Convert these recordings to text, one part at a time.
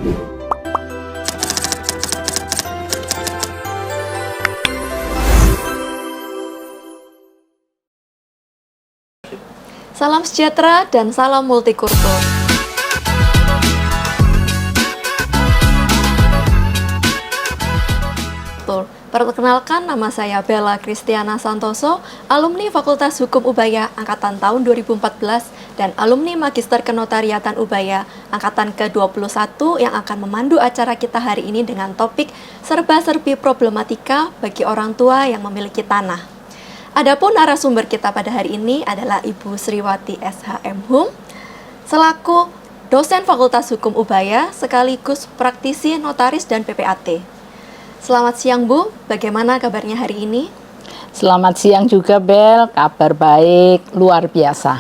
Salam sejahtera dan salam multikultur. Perkenalkan, nama saya Bella Kristiana Santoso, alumni Fakultas Hukum Ubaya angkatan tahun 2014 dan alumni Magister Kenotariatan Ubaya angkatan ke-21 yang akan memandu acara kita hari ini dengan topik serba-serbi problematika bagi orang tua yang memiliki tanah. Adapun narasumber kita pada hari ini adalah Ibu Sriwati SHM Hum, selaku dosen Fakultas Hukum Ubaya sekaligus praktisi notaris dan PPAT. Selamat siang Bu, bagaimana kabarnya hari ini? Selamat siang juga Bel, kabar baik, luar biasa.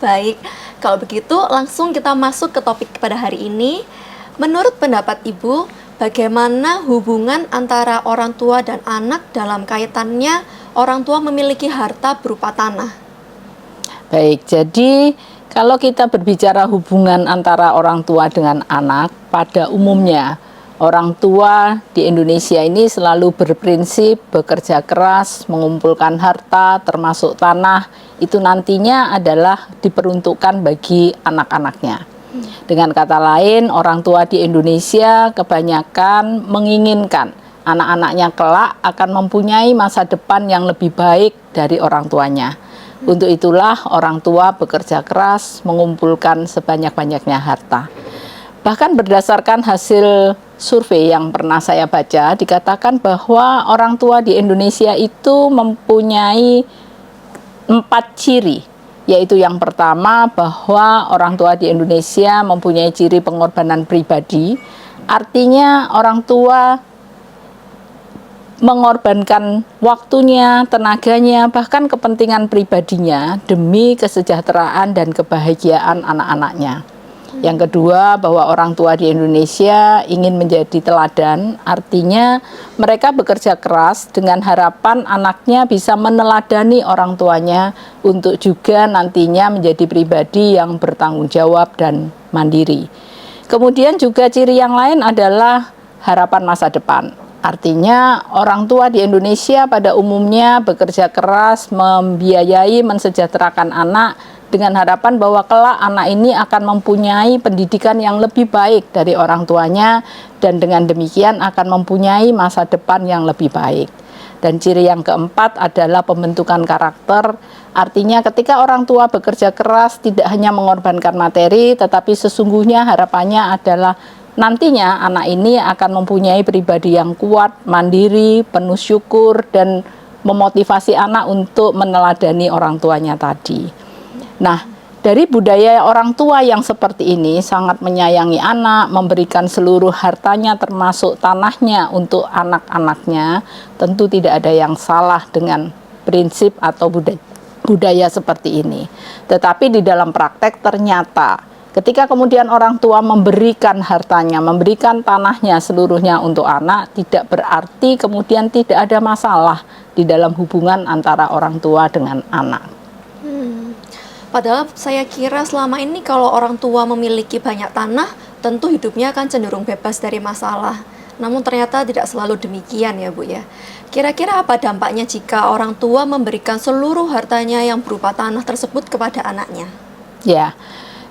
Baik, kalau begitu langsung kita masuk ke topik pada hari ini. Menurut pendapat Ibu, bagaimana hubungan antara orang tua dan anak dalam kaitannya orang tua memiliki harta berupa tanah? Baik, jadi kalau kita berbicara hubungan antara orang tua dengan anak, pada umumnya orang tua di Indonesia ini selalu berprinsip bekerja keras, mengumpulkan harta termasuk tanah, itu nantinya adalah diperuntukkan bagi anak-anaknya. Dengan kata lain, orang tua di Indonesia kebanyakan menginginkan anak-anaknya kelak akan mempunyai masa depan yang lebih baik dari orang tuanya. Untuk itulah orang tua bekerja keras mengumpulkan sebanyak-banyaknya harta. Bahkan berdasarkan hasil survei yang pernah saya baca, dikatakan bahwa orang tua di Indonesia itu mempunyai 4 ciri, yaitu yang pertama bahwa orang tua di Indonesia mempunyai ciri pengorbanan pribadi, artinya orang tua mengorbankan waktunya, tenaganya, bahkan kepentingan pribadinya demi kesejahteraan dan kebahagiaan anak-anaknya. Yang kedua, bahwa orang tua di Indonesia ingin menjadi teladan, artinya mereka bekerja keras dengan harapan anaknya bisa meneladani orang tuanya untuk juga nantinya menjadi pribadi yang bertanggung jawab dan mandiri. Kemudian juga ciri yang lain adalah harapan masa depan. Artinya orang tua di Indonesia pada umumnya bekerja keras membiayai, mensejahterakan anak dengan harapan bahwa kelak anak ini akan mempunyai pendidikan yang lebih baik dari orang tuanya dan dengan demikian akan mempunyai masa depan yang lebih baik. Dan ciri yang keempat adalah pembentukan karakter, artinya ketika orang tua bekerja keras tidak hanya mengorbankan materi tetapi sesungguhnya harapannya adalah nantinya anak ini akan mempunyai pribadi yang kuat, mandiri, penuh syukur dan memotivasi anak untuk meneladani orang tuanya tadi. Nah, dari budaya orang tua yang seperti ini sangat menyayangi anak, memberikan seluruh hartanya termasuk tanahnya untuk anak-anaknya, tentu tidak ada yang salah dengan prinsip atau budaya seperti ini. Tetapi di dalam praktek ternyata ketika kemudian orang tua memberikan hartanya, memberikan tanahnya seluruhnya untuk anak, tidak berarti kemudian tidak ada masalah di dalam hubungan antara orang tua dengan anak. Padahal saya kira selama ini kalau orang tua memiliki banyak tanah, tentu hidupnya akan cenderung bebas dari masalah. Namun ternyata tidak selalu demikian ya Bu ya. Kira-kira apa dampaknya jika orang tua memberikan seluruh hartanya yang berupa tanah tersebut kepada anaknya? Ya,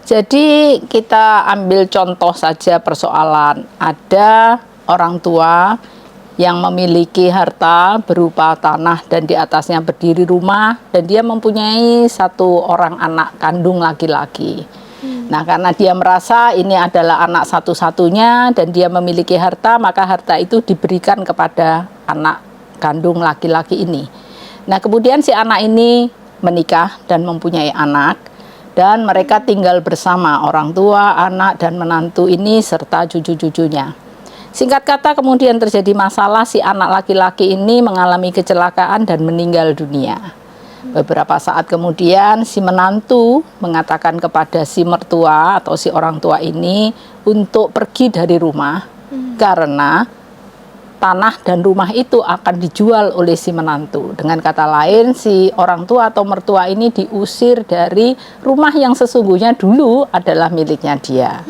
jadi kita ambil contoh saja persoalan. Ada orang tua yang memiliki harta berupa tanah dan di atasnya berdiri rumah dan dia mempunyai 1 orang anak kandung laki-laki. Nah, karena dia merasa ini adalah anak satu-satunya dan dia memiliki harta, maka harta itu diberikan kepada anak kandung laki-laki ini. Nah, kemudian si anak ini menikah dan mempunyai anak dan mereka tinggal bersama orang tua, anak dan menantu ini serta cucu-cucunya. Singkat kata kemudian terjadi masalah, si anak laki-laki ini mengalami kecelakaan dan meninggal dunia. Beberapa saat kemudian si menantu mengatakan kepada si mertua atau si orang tua ini untuk pergi dari rumah karena tanah dan rumah itu akan dijual oleh si menantu. Dengan kata lain, si orang tua atau mertua ini diusir dari rumah yang sesungguhnya dulu adalah miliknya dia.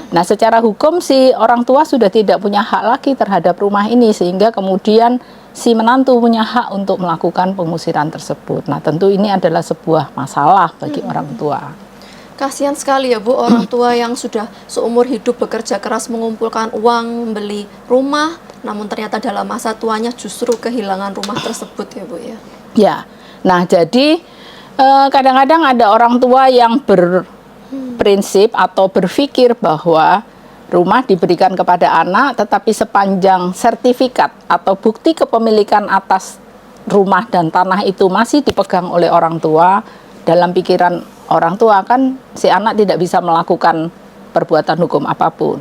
Nah, secara hukum si orang tua sudah tidak punya hak lagi terhadap rumah ini, sehingga kemudian si menantu punya hak untuk melakukan pengusiran tersebut. Nah, tentu ini adalah sebuah masalah bagi orang tua. Kasihan sekali ya Bu, orang tua yang sudah seumur hidup bekerja keras mengumpulkan uang, membeli rumah, namun ternyata dalam masa tuanya justru kehilangan rumah tersebut ya Bu ya. Ya, nah jadi kadang-kadang ada orang tua yang berprinsip atau berpikir bahwa rumah diberikan kepada anak, tetapi sepanjang sertifikat atau bukti kepemilikan atas rumah dan tanah itu masih dipegang oleh orang tua, dalam pikiran orang tua kan si anak tidak bisa melakukan perbuatan hukum apapun.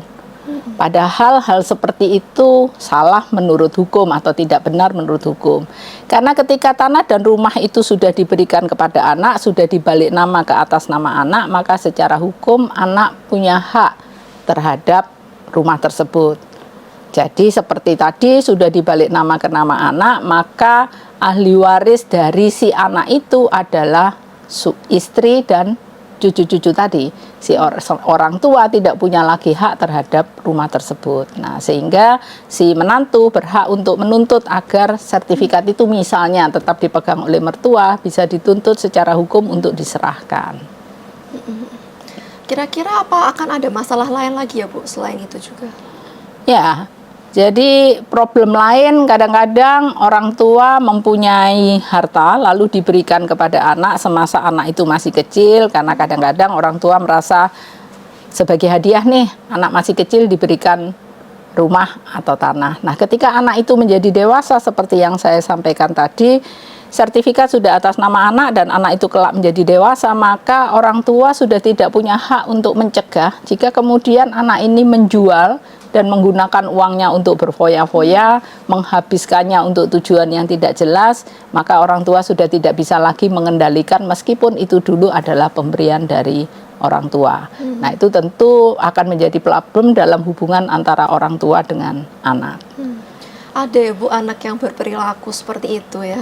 Padahal hal seperti itu salah menurut hukum atau tidak benar menurut hukum. Karena ketika tanah dan rumah itu sudah diberikan kepada anak, sudah dibalik nama ke atas nama anak, maka secara hukum anak punya hak terhadap rumah tersebut. Jadi seperti tadi sudah dibalik nama ke nama anak, maka ahli waris dari si anak itu adalah istri dan cucu-cucu tadi. Si orang tua tidak punya lagi hak terhadap rumah tersebut. Nah, sehingga si menantu berhak untuk menuntut agar sertifikat itu misalnya tetap dipegang oleh mertua, bisa dituntut secara hukum untuk diserahkan. Kira-kira apa akan ada masalah lain lagi ya Bu selain itu juga? Ya, jadi problem lain kadang-kadang orang tua mempunyai harta lalu diberikan kepada anak semasa anak itu masih kecil, karena kadang-kadang orang tua merasa sebagai hadiah nih anak masih kecil diberikan rumah atau tanah. Nah, ketika anak itu menjadi dewasa seperti yang saya sampaikan tadi, sertifikat sudah atas nama anak dan anak itu kelak menjadi dewasa, maka orang tua sudah tidak punya hak untuk mencegah jika kemudian anak ini menjual dan menggunakan uangnya untuk berfoya-foya, menghabiskannya untuk tujuan yang tidak jelas, maka orang tua sudah tidak bisa lagi mengendalikan meskipun itu dulu adalah pemberian dari orang tua. Nah, itu tentu akan menjadi problem dalam hubungan antara orang tua dengan anak. Ada ya Bu anak yang berperilaku seperti itu ya?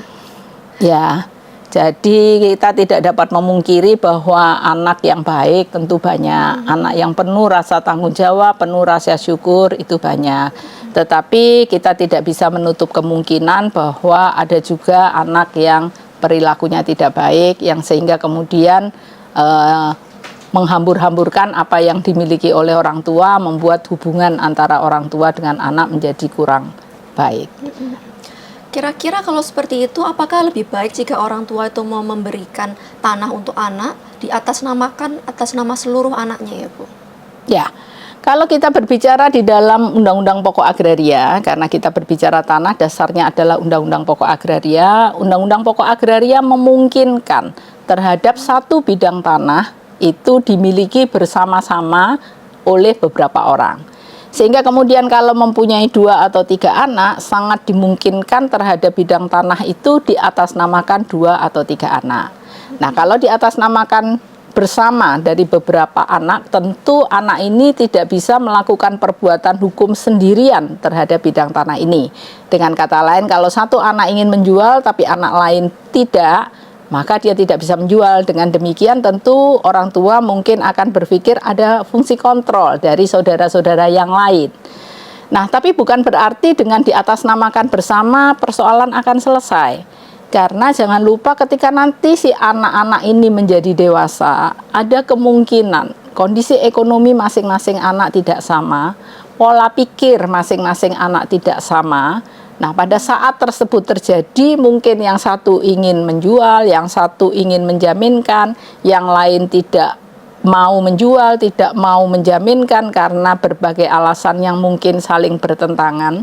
Ya, jadi kita tidak dapat memungkiri bahwa anak yang baik tentu banyak, anak yang penuh rasa tanggung jawab, penuh rasa syukur itu banyak. Tetapi kita tidak bisa menutup kemungkinan bahwa ada juga anak yang perilakunya tidak baik, yang sehingga kemudian menghambur-hamburkan apa yang dimiliki oleh orang tua, membuat hubungan antara orang tua dengan anak menjadi kurang baik. Kira-kira kalau seperti itu, apakah lebih baik jika orang tua itu mau memberikan tanah untuk anak, diatasnamakan atas nama seluruh anaknya ya Bu? Ya, kalau kita berbicara di dalam Undang-Undang Pokok Agraria, karena kita berbicara tanah dasarnya adalah Undang-Undang Pokok Agraria, Undang-Undang Pokok Agraria memungkinkan terhadap satu bidang tanah itu dimiliki bersama-sama oleh beberapa orang. Sehingga kemudian kalau mempunyai 2 atau 3 anak, sangat dimungkinkan terhadap bidang tanah itu diatasnamakan 2 atau 3 anak. Nah, kalau diatasnamakan bersama dari beberapa anak, tentu anak ini tidak bisa melakukan perbuatan hukum sendirian terhadap bidang tanah ini. Dengan kata lain, kalau satu anak ingin menjual tapi anak lain tidak, maka dia tidak bisa menjual. Dengan demikian tentu orang tua mungkin akan berpikir ada fungsi kontrol dari saudara-saudara yang lain. Nah, tapi bukan berarti dengan diatasnamakan bersama persoalan akan selesai. Karena jangan lupa ketika nanti si anak-anak ini menjadi dewasa, ada kemungkinan kondisi ekonomi masing-masing anak tidak sama, pola pikir masing-masing anak tidak sama. Nah, pada saat tersebut terjadi, mungkin yang satu ingin menjual, yang satu ingin menjaminkan, yang lain tidak mau menjual, tidak mau menjaminkan karena berbagai alasan yang mungkin saling bertentangan.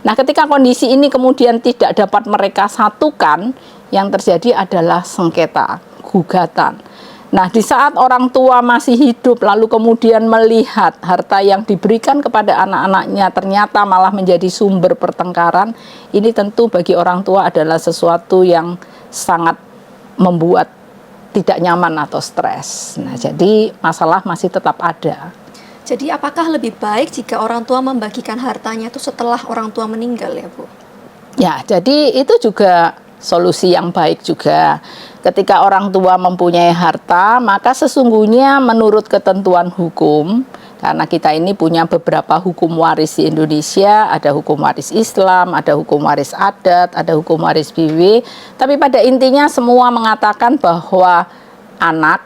Nah, ketika kondisi ini kemudian tidak dapat mereka satukan, yang terjadi adalah sengketa, gugatan. Nah, di saat orang tua masih hidup lalu kemudian melihat harta yang diberikan kepada anak-anaknya ternyata malah menjadi sumber pertengkaran, ini tentu bagi orang tua adalah sesuatu yang sangat membuat tidak nyaman atau stres. Nah, jadi masalah masih tetap ada. Jadi apakah lebih baik jika orang tua membagikan hartanya itu setelah orang tua meninggal ya Bu? Ya, jadi itu juga solusi yang baik juga. Ketika orang tua mempunyai harta, maka sesungguhnya menurut ketentuan hukum, karena kita ini punya beberapa hukum waris di Indonesia, ada hukum waris Islam, ada hukum waris adat, ada hukum waris BW, tapi pada intinya semua mengatakan bahwa anak,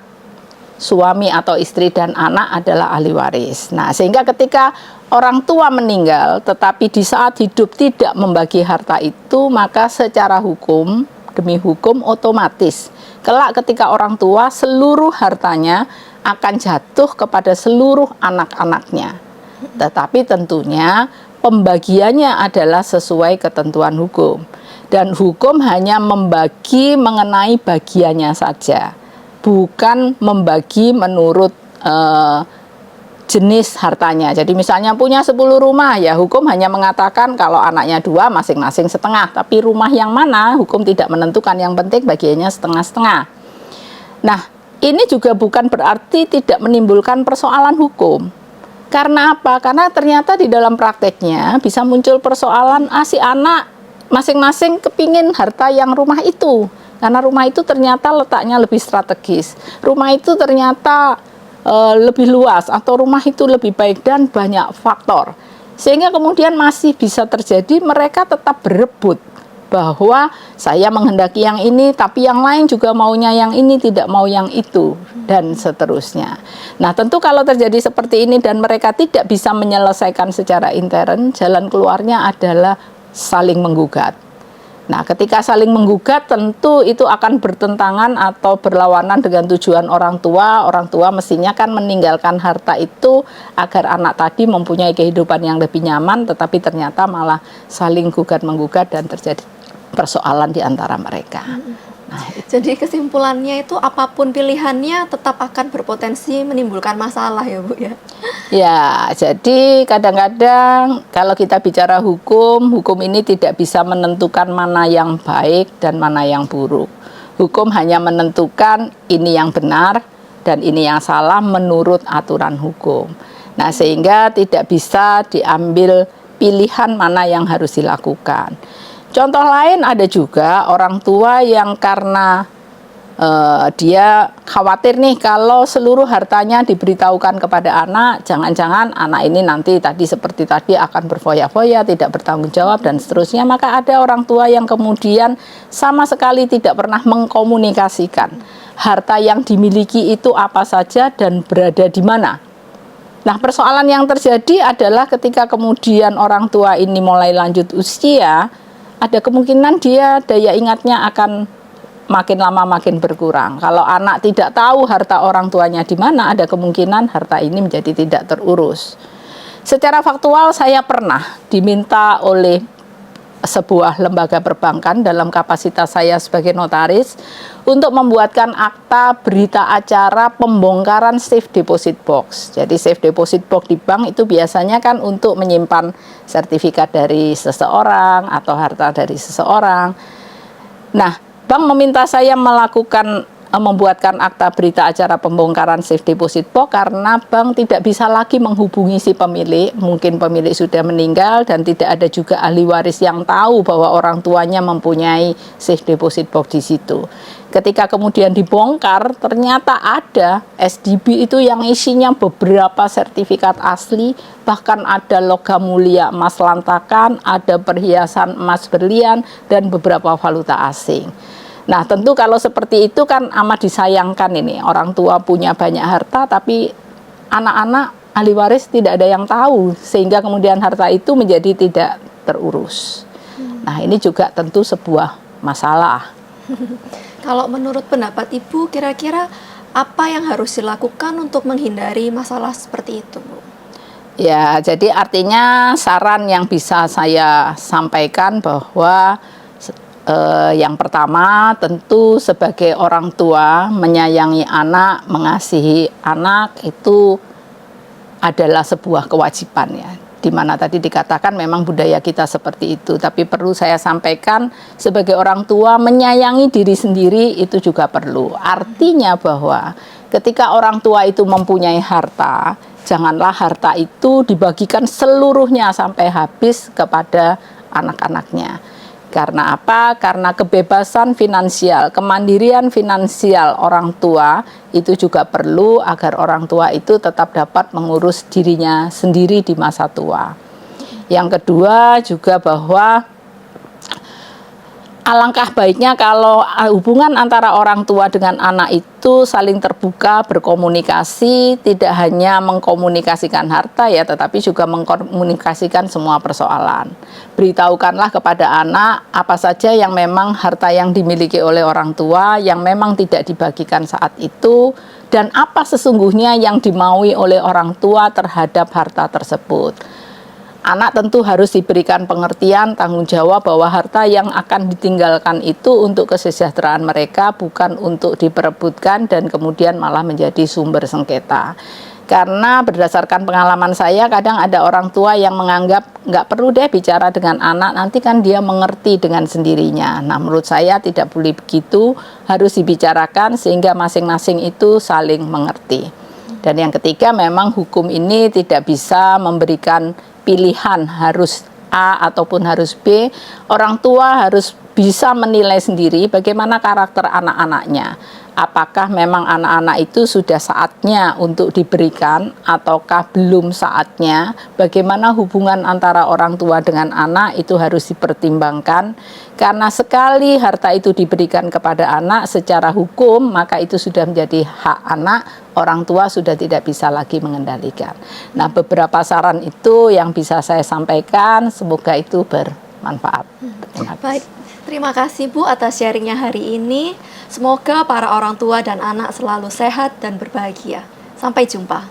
suami atau istri dan anak adalah ahli waris. Nah, sehingga ketika orang tua meninggal tetapi di saat hidup tidak membagi harta itu, maka secara hukum, demi hukum otomatis kelak ketika orang tua seluruh hartanya akan jatuh kepada seluruh anak-anaknya. Tetapi tentunya pembagiannya adalah sesuai ketentuan hukum. Dan hukum hanya membagi mengenai bagiannya saja, bukan membagi menurut jenis hartanya. Jadi misalnya punya 10 rumah, ya hukum hanya mengatakan kalau anaknya 2 masing-masing setengah. Tapi rumah yang mana hukum tidak menentukan, yang penting bagiannya setengah-setengah. Nah, ini juga bukan berarti tidak menimbulkan persoalan hukum. Karena apa? Karena ternyata di dalam prakteknya bisa muncul persoalan si anak masing-masing kepingin harta yang rumah itu. Karena rumah itu ternyata letaknya lebih strategis. Rumah itu ternyata lebih luas atau rumah itu lebih baik dan banyak faktor. Sehingga kemudian masih bisa terjadi mereka tetap berebut. Bahwa saya menghendaki yang ini, tapi yang lain juga maunya yang ini, tidak mau yang itu, dan seterusnya. Nah, tentu kalau terjadi seperti ini dan mereka tidak bisa menyelesaikan secara intern, jalan keluarnya adalah saling menggugat. Nah, ketika saling menggugat, tentu itu akan bertentangan atau berlawanan dengan tujuan orang tua. Orang tua mestinya kan meninggalkan harta itu agar anak tadi mempunyai kehidupan yang lebih nyaman, tetapi ternyata malah saling gugat-menggugat dan terjadi persoalan di antara mereka. Nah, jadi kesimpulannya itu apapun pilihannya tetap akan berpotensi menimbulkan masalah ya Bu ya. Ya, jadi kadang-kadang kalau kita bicara hukum, hukum ini tidak bisa menentukan mana yang baik dan mana yang buruk. Hukum hanya menentukan ini yang benar dan ini yang salah menurut aturan hukum. Nah, sehingga tidak bisa diambil pilihan mana yang harus dilakukan. Contoh lain ada juga orang tua yang karena dia khawatir nih kalau seluruh hartanya diberitahukan kepada anak, jangan-jangan anak ini nanti tadi seperti tadi akan berfoya-foya, tidak bertanggung jawab dan seterusnya. Maka ada orang tua yang kemudian sama sekali tidak pernah mengkomunikasikan harta yang dimiliki itu apa saja dan berada di mana. Nah, persoalan yang terjadi adalah ketika kemudian orang tua ini mulai lanjut usia, ada kemungkinan dia daya ingatnya akan makin lama makin berkurang. Kalau anak tidak tahu harta orang tuanya di mana, ada kemungkinan harta ini menjadi tidak terurus. Secara faktual saya pernah diminta oleh sebuah lembaga perbankan dalam kapasitas saya sebagai notaris untuk membuatkan akta berita acara pembongkaran safe deposit box. Jadi safe deposit box di bank itu biasanya kan untuk menyimpan sertifikat dari seseorang atau harta dari seseorang. Nah, bank meminta saya membuatkan akta berita acara pembongkaran safe deposit box karena bank tidak bisa lagi menghubungi si pemilik. Mungkin pemilik sudah meninggal dan tidak ada juga ahli waris yang tahu bahwa orang tuanya mempunyai safe deposit box di situ. Ketika kemudian dibongkar, ternyata ada SDB itu yang isinya beberapa sertifikat asli, bahkan ada logam mulia emas lantakan, ada perhiasan emas berlian, dan beberapa valuta asing. Nah, tentu kalau seperti itu kan amat disayangkan ini. Orang tua punya banyak harta, tapi anak-anak ahli waris tidak ada yang tahu, sehingga kemudian harta itu menjadi tidak terurus. Nah, ini juga tentu sebuah masalah. Kalau menurut pendapat Ibu, kira-kira apa yang harus dilakukan untuk menghindari masalah seperti itu, Bu? Ya, jadi artinya saran yang bisa saya sampaikan bahwa yang pertama tentu sebagai orang tua menyayangi anak, mengasihi anak itu adalah sebuah kewajiban ya. Di mana tadi dikatakan memang budaya kita seperti itu, tapi perlu saya sampaikan sebagai orang tua menyayangi diri sendiri itu juga perlu. Artinya bahwa ketika orang tua itu mempunyai harta, janganlah harta itu dibagikan seluruhnya sampai habis kepada anak-anaknya. Karena apa? Karena kebebasan finansial, kemandirian finansial orang tua itu juga perlu agar orang tua itu tetap dapat mengurus dirinya sendiri di masa tua. Yang kedua juga bahwa alangkah baiknya kalau hubungan antara orang tua dengan anak itu saling terbuka, berkomunikasi, tidak hanya mengkomunikasikan harta ya, tetapi juga mengkomunikasikan semua persoalan. Beritahukanlah kepada anak apa saja yang memang harta yang dimiliki oleh orang tua, yang memang tidak dibagikan saat itu, dan apa sesungguhnya yang dimaui oleh orang tua terhadap harta tersebut. Anak tentu harus diberikan pengertian, tanggung jawab bahwa harta yang akan ditinggalkan itu untuk kesejahteraan mereka, bukan untuk diperebutkan dan kemudian malah menjadi sumber sengketa. Karena berdasarkan pengalaman saya, kadang ada orang tua yang menganggap nggak perlu deh bicara dengan anak, nanti kan dia mengerti dengan sendirinya. Nah, menurut saya tidak boleh begitu, harus dibicarakan sehingga masing-masing itu saling mengerti. Dan yang ketiga, memang hukum ini tidak bisa memberikan pilihan harus A ataupun harus B. Orang tua harus bisa menilai sendiri bagaimana karakter anak-anaknya. Apakah memang anak-anak itu sudah saatnya untuk diberikan ataukah belum saatnya. Bagaimana hubungan antara orang tua dengan anak itu harus dipertimbangkan. Karena sekali harta itu diberikan kepada anak secara hukum, maka itu sudah menjadi hak anak. Orang tua sudah tidak bisa lagi mengendalikan. Nah, beberapa saran itu yang bisa saya sampaikan, semoga itu bermanfaat. Baik, terima kasih Bu atas sharingnya hari ini. Semoga para orang tua dan anak selalu sehat dan berbahagia. Sampai jumpa.